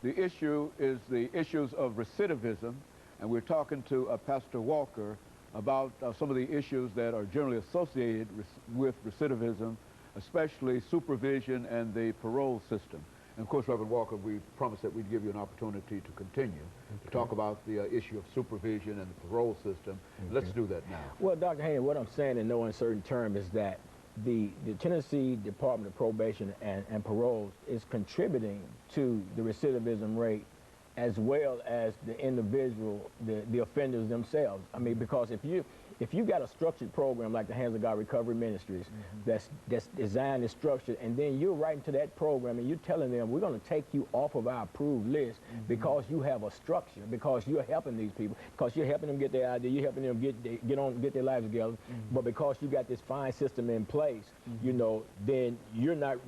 The issue is the issues of recidivism, and we're talking to Pastor Walker about some of the issues that are generally associated with recidivism, especially supervision and the parole system. And of course, Reverend Walker, we promised that we'd give you an opportunity to continue to talk about the issue of supervision and the parole system. Let's do that now. Well, Dr. Haney, what I'm saying in no uncertain term is that the Tennessee Department of Probation and Parole is contributing to the recidivism rate as well as the individual, the offenders themselves. I mean, because if you got a structured program like the Hands of God Recovery Ministries that's designed and structured, and then you're writing to that program and you're telling them, we're going to take you off of our approved list because you have a structure, because you're helping these people, because you're helping them get their idea, you're helping them get their lives together, but because you got this fine system in place, you know, then you're not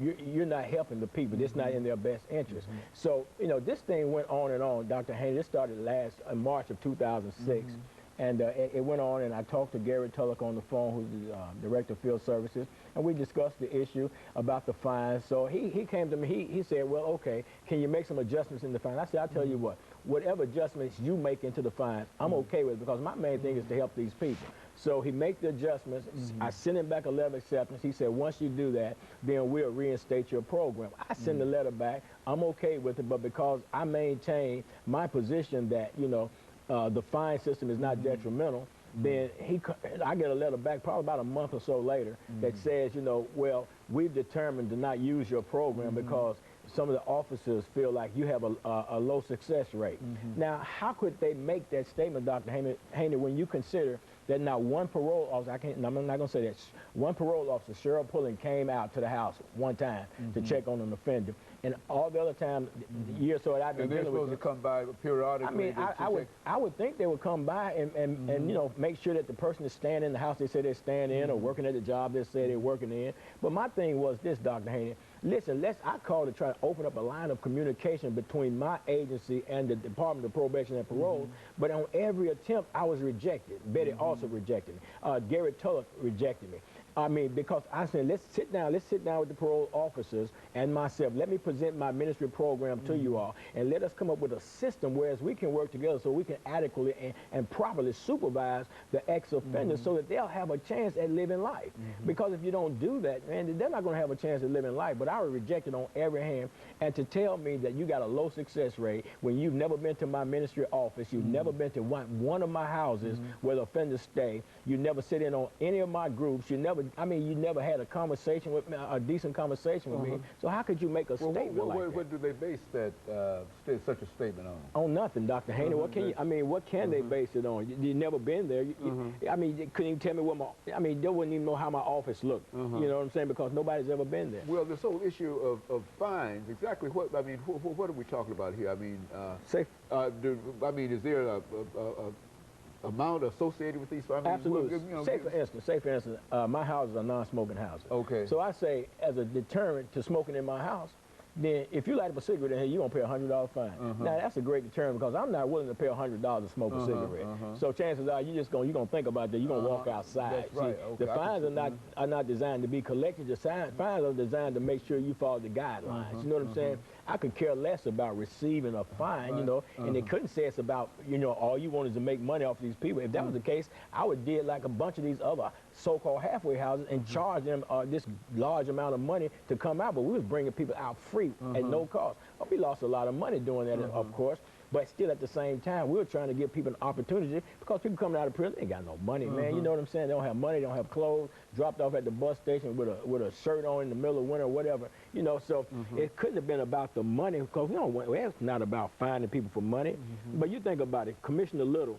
helping the people. It's not in their best interest. So, you know, this thing went on and on, Dr. Haney. This started in March of 2006. And it went on, and I talked to Gary Tulloch on the phone, who's the Director of Field Services, and we discussed the issue about the fines. So he came to me, he said, well, okay, can you make some adjustments in the fine? I said, I'll tell you what, whatever adjustments you make into the fines, I'm okay with it, because my main thing is to help these people. So he made the adjustments. I sent him back a letter of acceptance. He said, once you do that, then we'll reinstate your program. I send the letter back. I'm okay with it, but because I maintain my position that, you know, the fine system is not detrimental, then I get a letter back probably about a month or so later that says, you know, well, we've determined to not use your program because some of the officers feel like you have a low success rate. Now, how could they make that statement, Dr. Haney, when you consider that not one parole officer, I'm not going to say that, one parole officer, Cheryl Pullen, came out to the house one time to check on an offender, and all the other time, the year or so that I've been dealing with, they're supposed to come by periodically. I mean, I would think they would come by and you know, make sure that the person is staying in the house they say they're staying in, or working at the job they say they're working in. But my thing was this, Dr. Haney. Listen, I called to try to open up a line of communication between my agency and the Department of Probation and Parole, but on every attempt, I was rejected. Betty also rejected me. Gary Tulloch rejected me. I mean, because I said, let's sit down with the parole officers and myself. Let me present my ministry program to you all, and let us come up with a system whereas we can work together so we can adequately and properly supervise the ex-offenders so that they'll have a chance at living life. Because if you don't do that, man, they're not going to have a chance at living life. But I was rejected on every hand, and to tell me that you got a low success rate when you've never been to my ministry office, you've never been to one of my houses where the offenders stay, you never sit in on any of my groups, you never had a conversation with me, a decent conversation with me. So how could you make a statement like that? What do they base that such a statement on? On nothing, Dr. Haney. What can you? I mean, what can they base it on? You've never been there. I mean, they couldn't even tell me what my. I mean, they wouldn't even know how my office looked. You know what I'm saying? Because nobody's ever been there. Well, this whole issue of fines, exactly what I mean. What are we talking about here? I mean, is there a amount associated with these fines? Absolutely. Say for instance, my houses are non-smoking houses. Okay. So I say, as a deterrent to smoking in my house, then if you light up a cigarette in here, you're going to pay a $100 fine. Now, that's a great deterrent, because I'm not willing to pay $100 to smoke a cigarette. So chances are you're going to think about that. You're going to walk outside. That's right. See, the fines are not designed to be collected. The fines are designed to make sure you follow the guidelines. You know what I'm saying? I could care less about receiving a fine, you know, and they couldn't say it's about, you know, all you want is to make money off these people. If that was the case, I would deal like a bunch of these other so-called halfway houses and charge them this large amount of money to come out, but we was bringing people out free at no cost. Well, we lost a lot of money doing that, of course, but still at the same time, we were trying to give people an opportunity, because people coming out of prison, they ain't got no money, man. You know what I'm saying? They don't have money, they don't have clothes, dropped off at the bus station with a shirt on in the middle of winter or whatever, you know, so it couldn't have been about the money, because it's not about finding people for money. But you think about it, Commissioner Little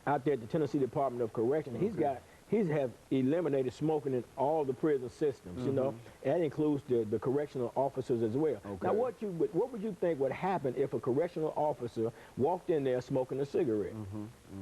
out there at the Tennessee Department of Correction, he has eliminated smoking in all the prison systems, you know, and that includes the correctional officers as well. Now, what would you think would happen if a correctional officer walked in there smoking a cigarette?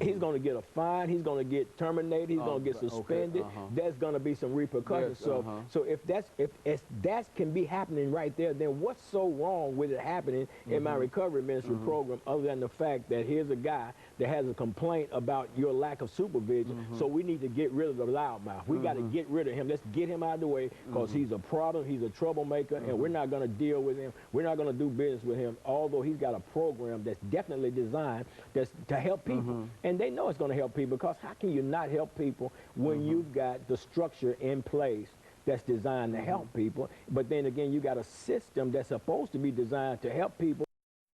He's going to get a fine, he's going to get terminated, he's going to get suspended. There's going to be some repercussions. So if that can be happening right there, then what's so wrong with it happening in my recovery ministry program, other than the fact that here's a guy that has a complaint about your lack of supervision, so we need to get rid of the loudmouth. We got to get rid of him. Let's get him out of the way, because he's a problem, he's a troublemaker, and we're not going to deal with him. We're not going to do business with him, although he's got a program that's definitely designed to help people. And they know it's going to help people, because how can you not help people when you've got the structure in place that's designed to help people? But then again, you got a system that's supposed to be designed to help people